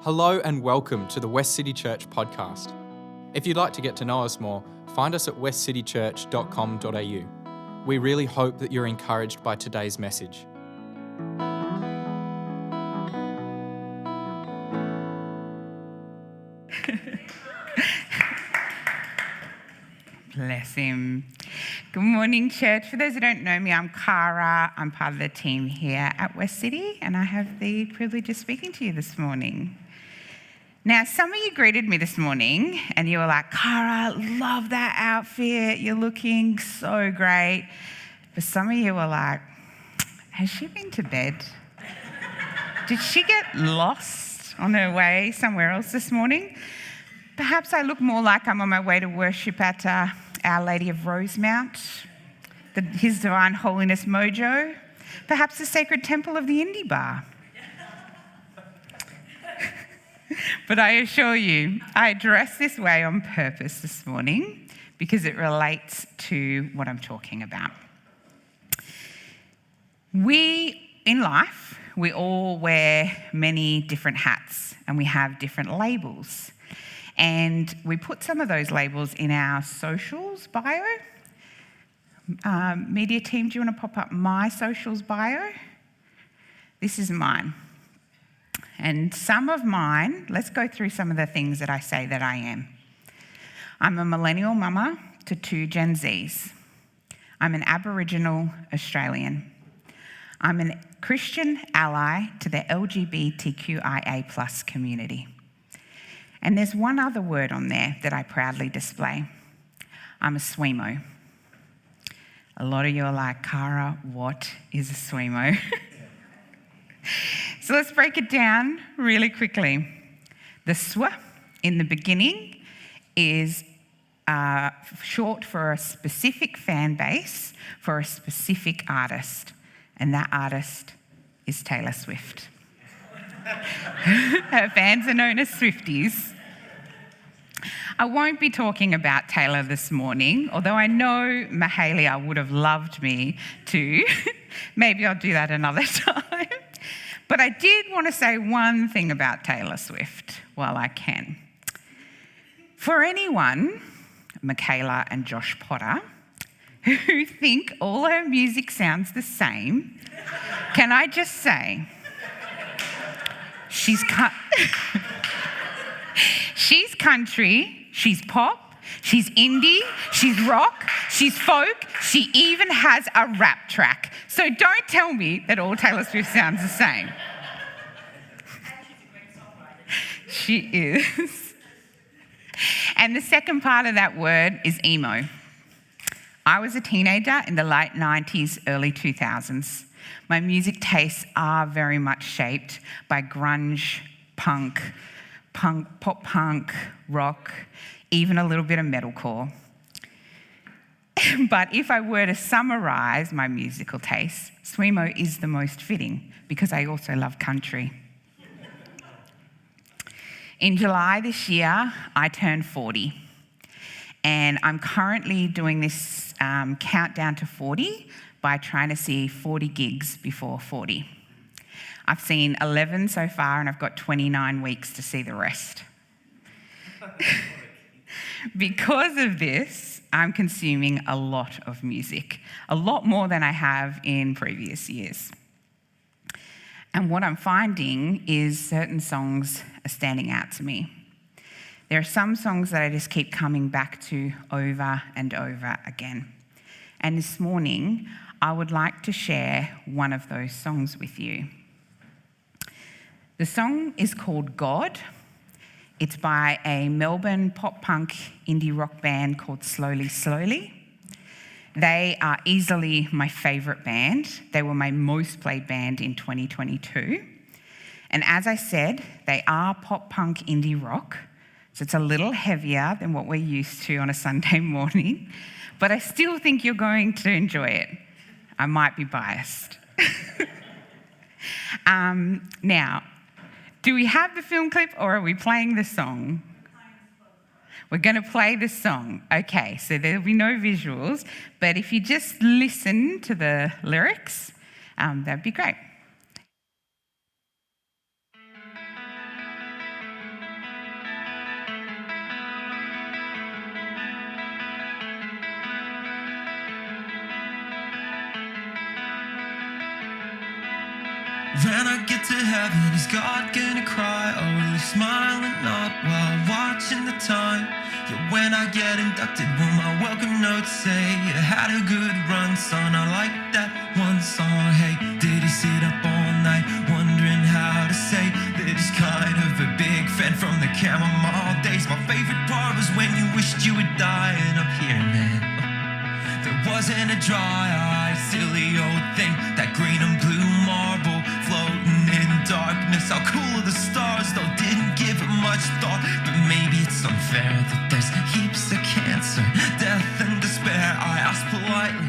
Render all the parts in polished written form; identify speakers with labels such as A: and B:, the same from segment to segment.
A: Hello and welcome to the Westcity Church podcast. If you'd like to get to know us more, find us at westcitychurch.com.au. We really hope that you're encouraged by today's message.
B: Bless him. Good morning, church. For those who don't know me, I'm Cara. I'm part of the team here at Westcity, and I have the privilege of speaking to you this morning. Now, some of you greeted me this morning, and you were like, Cara, love that outfit. You're looking so great. But some of you were like, has she been to bed? Did she get lost on her way somewhere else this morning? Perhaps I look more like I'm on my way to worship at Our Lady of Rosemount, His Divine Holiness Mojo, perhaps the Sacred Temple of the Indie Bar. But I assure you, I dress this way on purpose this morning because it relates to what I'm talking about. In life, we all wear many different hats and we have different labels. And we put some of those labels in our socials bio. Media team, do you want to pop up my socials bio? This is mine. And some of mine, let's go through some of the things that I say that I am. I'm a millennial mama to 2 Gen Zs. I'm an Aboriginal Australian. I'm a Christian ally to the LGBTQIA+ community. And there's one other word on there that I proudly display. I'm a SWEMO. A lot of you are like, Cara, what is a SWEMO? So let's break it down really quickly. The SW in the beginning is short for a specific fan base for a specific artist, and that artist is Taylor Swift. Her fans are known as Swifties. I won't be talking about Taylor this morning, although I know Mahalia would have loved me to. Maybe I'll do that another time. But I did want to say one thing about Taylor Swift while I can. For anyone, Michaela and Josh Potter, who think all her music sounds the same, can I just say, she's country, she's pop, she's indie, she's rock, she's folk, she even has a rap track. So don't tell me that all Taylor Swift sounds the same. She is. And the second part of that word is emo. I was a teenager in the late 90s, early 2000s. My music tastes are very much shaped by grunge, punk, pop punk, rock, even a little bit of metalcore. But if I were to summarise my musical taste, SWEMO is the most fitting because I also love country. In July this year, I turned 40, and I'm currently doing this countdown to 40 by trying to see 40 gigs before 40. I've seen 11 so far, and I've got 29 weeks to see the rest. Because of this, I'm consuming a lot of music, a lot more than I have in previous years. And what I'm finding is certain songs are standing out to me. There are some songs that I just keep coming back to over and over again. And this morning, I would like to share one of those songs with you. The song is called God. It's by a Melbourne pop-punk indie rock band called Slowly Slowly. They are easily my favourite band. They were my most played band in 2022. And as I said, they are pop-punk indie rock, so it's a little heavier than what we're used to on a Sunday morning, but I still think you're going to enjoy it. I might be biased. Now, do we have the film clip or are we playing the song? We're going to play the song. Okay, so there'll be no visuals, but if you just listen to the lyrics, that'd be great.
C: When I get to heaven, is God gonna cry? Or will he smile and nod while watching the time? Yeah, when I get inducted, will my welcome note say, you had a good run, son, I like that one song. Hey, did he sit up all night wondering how to say that he's kind of a big fan from the chamomile days? My favorite part was when you wished you would die, and up here, man, there wasn't a dry-eyed, silly old thing. That green and blue marble floating in darkness. How cool are the stars, though, didn't give it much thought. But maybe it's unfair that there's heaps of cancer, death and despair. I asked politely,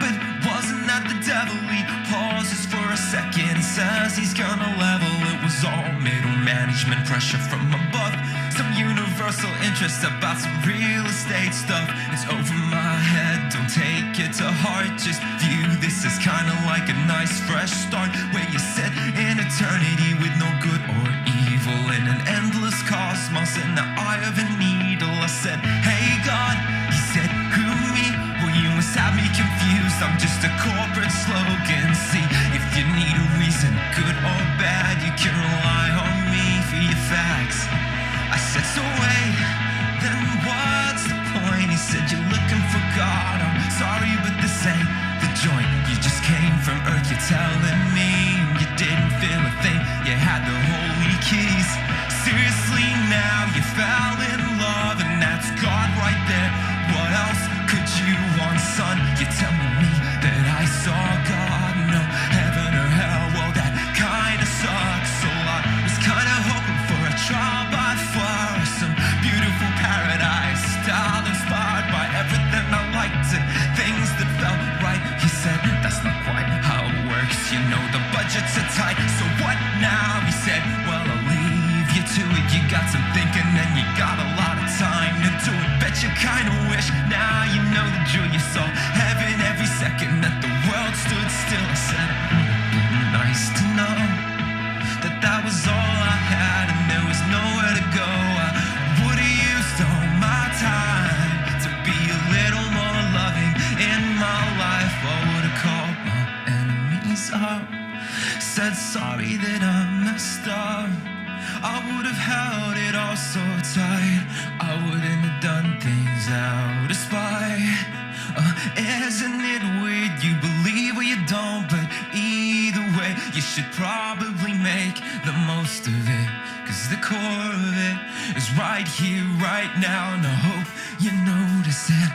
C: but wasn't that the devil? He pauses for a second, says he's gonna level. It was all middle management pressure from above. Some universal interest about some real estate stuff. It's over my head, don't take it to heart. Just view this as kinda like a nice fresh start, where you set in eternity with no good or evil in an endless cosmos in the eye of a needle. I said, hey God, he said, who me? Well, you must have me confused, I'm just a corporate slogan. See, if you need a reason, good or bad, you can rely on me for your facts. I said, so wait, then what's the point? He said, you're looking for God. I'm sorry, but this ain't the joint. You just came from earth, you're telling me you didn't feel a thing. You had the holy keys. Seriously now, you fell in love, and that's God right there. What else could you want, son? You're telling me that I saw God? No, heaven or hell, well, that kinda sucks a lot. Was kinda hoping for a trial by fire, some beautiful paradise style inspired by everything I liked and things that felt right. He said, that's not quite how it works, you know the budgets are tight. So what now? He said, well, I'll leave you to it. You got some thinking and you got a lot of time to do it. Bet you kinda wish now you know the drill. You saw heaven every second that the world stood still. I said, it would have been nice to know that that was all I had and there was nowhere to go. I would have used all my time to be a little more loving in my life. I would have called my enemies up, said sorry that I messed up. I would have held it all so tight. I wouldn't have done things out of spite. Isn't it weird? You believe or you don't, but either way, you should probably make the most of it. Cause the core of it is right here, right now, and I hope you notice it.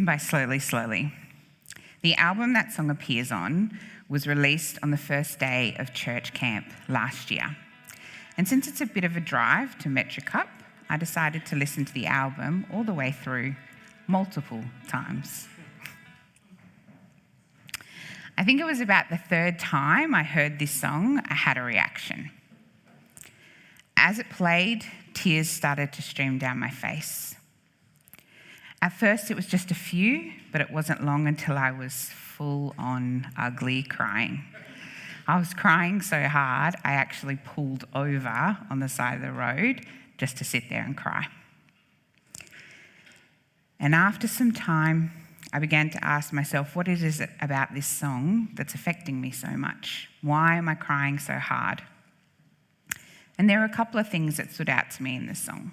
B: By Slowly, Slowly. The album that song appears on was released on the first day of church camp last year. And since it's a bit of a drive to Metro Cup, I decided to listen to the album all the way through multiple times. I think it was about the third time I heard this song, I had a reaction. As it played, tears started to stream down my face. At first, it was just a few, but it wasn't long until I was full on ugly crying. I was crying so hard, I actually pulled over on the side of the road just to sit there and cry. And after some time, I began to ask myself, what is it about this song that's affecting me so much? Why am I crying so hard? And there are a couple of things that stood out to me in this song.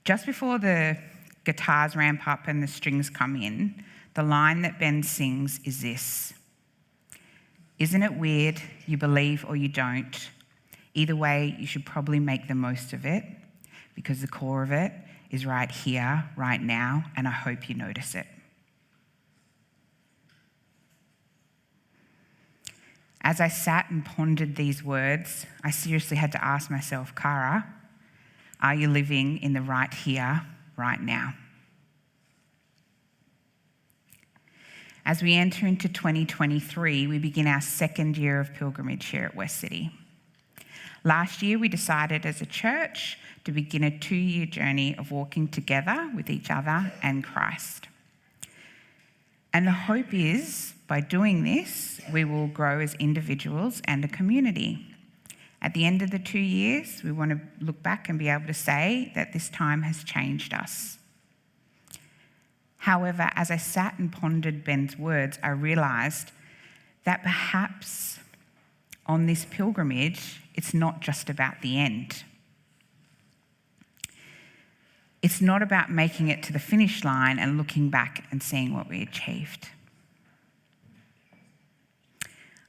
B: Just before the guitars ramp up and the strings come in, the line that Ben sings is this: "Isn't it weird? You believe or you don't. Either way, you should probably make the most of it, because the core of it is right here, right now, and I hope you notice it." As I sat and pondered these words, I seriously had to ask myself, Cara, are you living in the right here, right now? As we enter into 2023, we begin our second year of pilgrimage here at Westcity. Last year, we decided as a church to begin a 2-year journey of walking together with each other and Christ. And the hope is, by doing this, we will grow as individuals and a community. At the end of the 2 years, we want to look back and be able to say that this time has changed us. However, as I sat and pondered Ben's words, I realised that perhaps on this pilgrimage, it's not just about the end. It's not about making it to the finish line and looking back and seeing what we achieved.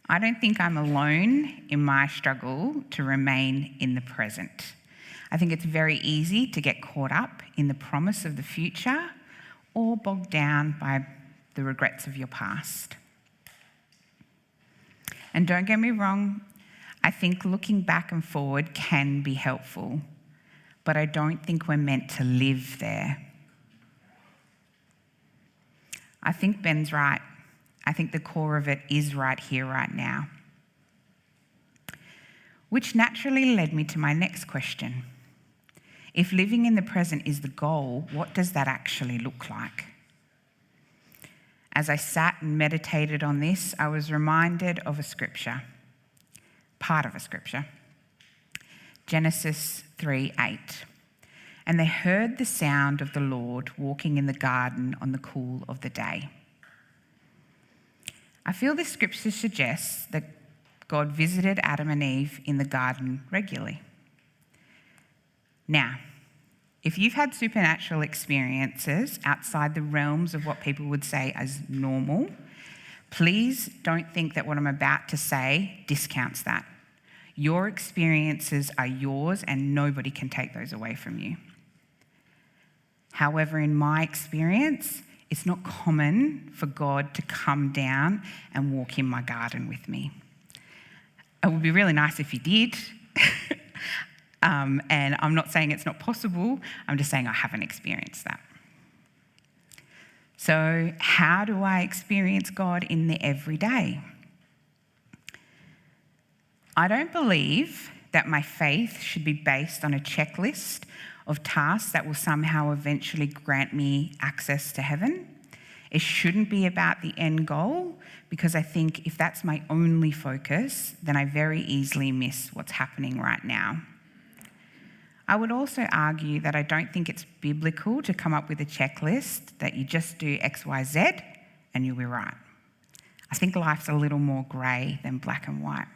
B: I don't think I'm alone in my struggle to remain in the present. I think it's very easy to get caught up in the promise of the future or bogged down by the regrets of your past. And don't get me wrong, I think looking back and forward can be helpful, but I don't think we're meant to live there. I think Ben's right. I think the core of it is right here, right now. Which naturally led me to my next question. If living in the present is the goal, what does that actually look like? As I sat and meditated on this, I was reminded of a scripture, part of a scripture, Genesis 3:8. "And they heard the sound of the Lord walking in the garden on the cool of the day." I feel this scripture suggests that God visited Adam and Eve in the garden regularly. Now, if you've had supernatural experiences outside the realms of what people would say as normal, please don't think that what I'm about to say discounts that. Your experiences are yours and nobody can take those away from you. However, in my experience, it's not common for God to come down and walk in my garden with me. It would be really nice if he did. And I'm not saying it's not possible, I'm just saying I haven't experienced that. So how do I experience God in the everyday? I don't believe that my faith should be based on a checklist of tasks that will somehow eventually grant me access to heaven. It shouldn't be about the end goal, because I think if that's my only focus, then I very easily miss what's happening right now. I would also argue that I don't think it's biblical to come up with a checklist that you just do X, Y, Z and you'll be right. I think life's a little more grey than black and white.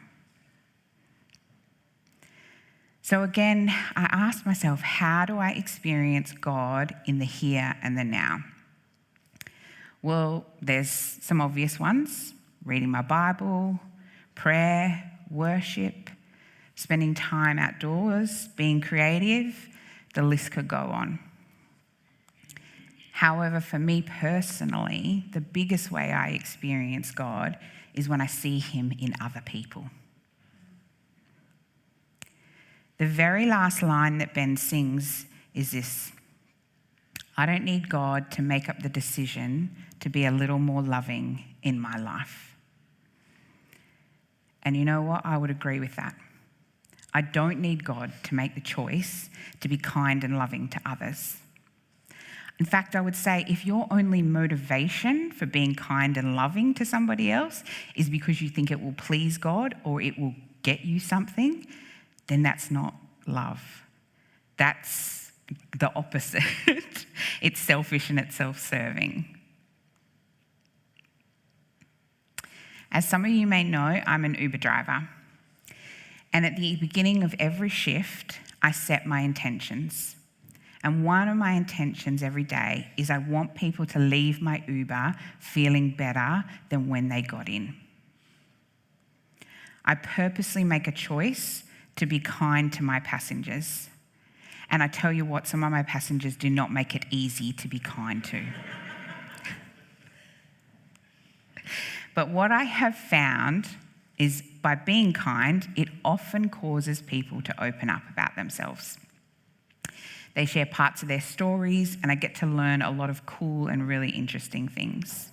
B: So again, I asked myself, how do I experience God in the here and the now? Well, there's some obvious ones: reading my Bible, prayer, worship, spending time outdoors, being creative. The list could go on. However, for me personally, the biggest way I experience God is when I see him in other people. The very last line that Ben sings is this: I don't need God to make up the decision to be a little more loving in my life. And you know what? I would agree with that. I don't need God to make the choice to be kind and loving to others. In fact, I would say if your only motivation for being kind and loving to somebody else is because you think it will please God or it will get you something, then that's not love. That's the opposite. It's selfish and it's self-serving. As some of you may know, I'm an Uber driver. And at the beginning of every shift, I set my intentions. And one of my intentions every day is I want people to leave my Uber feeling better than when they got in. I purposely make a choice to be kind to my passengers. And I tell you what, some of my passengers do not make it easy to be kind to. But what I have found is by being kind, it often causes people to open up about themselves. They share parts of their stories, and I get to learn a lot of cool and really interesting things.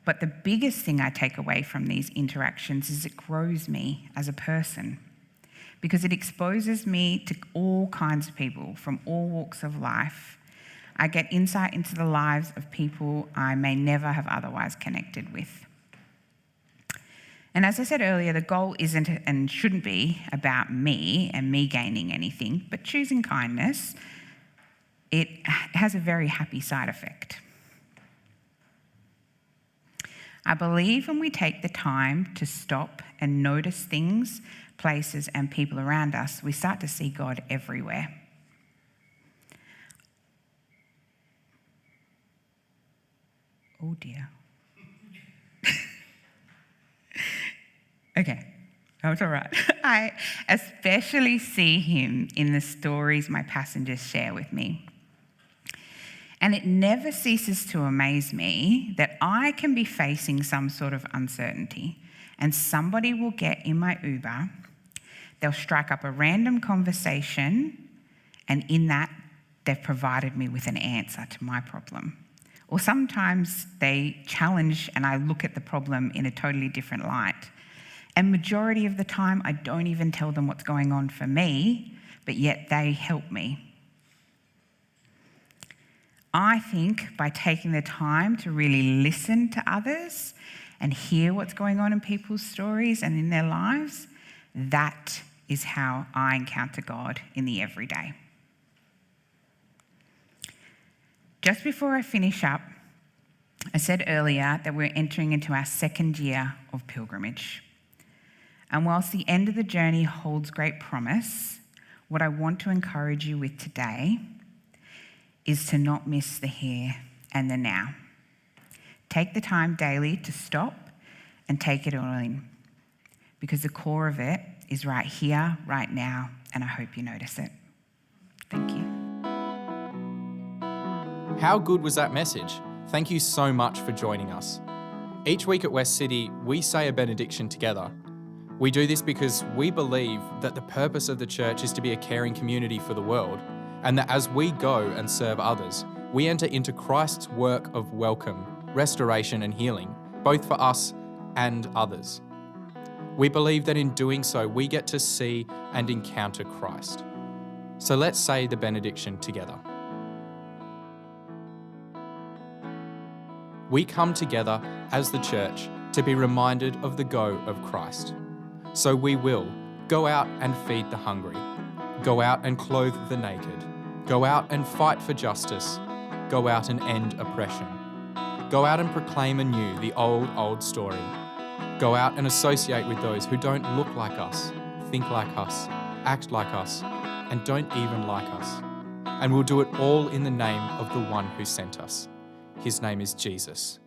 B: But the biggest thing I take away from these interactions is it grows me as a person, because it exposes me to all kinds of people from all walks of life. I get insight into the lives of people I may never have otherwise connected with. And as I said earlier, the goal isn't and shouldn't be about me and me gaining anything, but choosing kindness, it has a very happy side effect. I believe when we take the time to stop and notice things, places, and people around us, we start to see God everywhere. Oh dear. Okay, that's all right. I especially see him in the stories my passengers share with me. And it never ceases to amaze me that I can be facing some sort of uncertainty and somebody will get in my Uber, they'll strike up a random conversation, and in that, they've provided me with an answer to my problem. Or sometimes they challenge and I look at the problem in a totally different light. And majority of the time, I don't even tell them what's going on for me, but yet they help me. I think by taking the time to really listen to others and hear what's going on in people's stories and in their lives, that is how I encounter God in the everyday. Just before I finish up, I said earlier that we're entering into our second year of pilgrimage. And whilst the end of the journey holds great promise, what I want to encourage you with today is to not miss the here and the now. Take the time daily to stop and take it all in, because the core of it is right here, right now, and I hope you notice it. Thank you.
A: How good was that message? Thank you so much for joining us. Each week at Westcity, we say a benediction together. We do this because we believe that the purpose of the church is to be a caring community for the world, and that as we go and serve others, we enter into Christ's work of welcome, restoration and healing, both for us and others. We believe that in doing so, we get to see and encounter Christ. So let's say the benediction together. We come together as the church to be reminded of the go of Christ. So we will go out and feed the hungry, go out and clothe the naked, go out and fight for justice, go out and end oppression, go out and proclaim anew the old story, go out and associate with those who don't look like us, think like us, act like us, and don't even like us. And we'll do it all in the name of the one who sent us. His name is Jesus.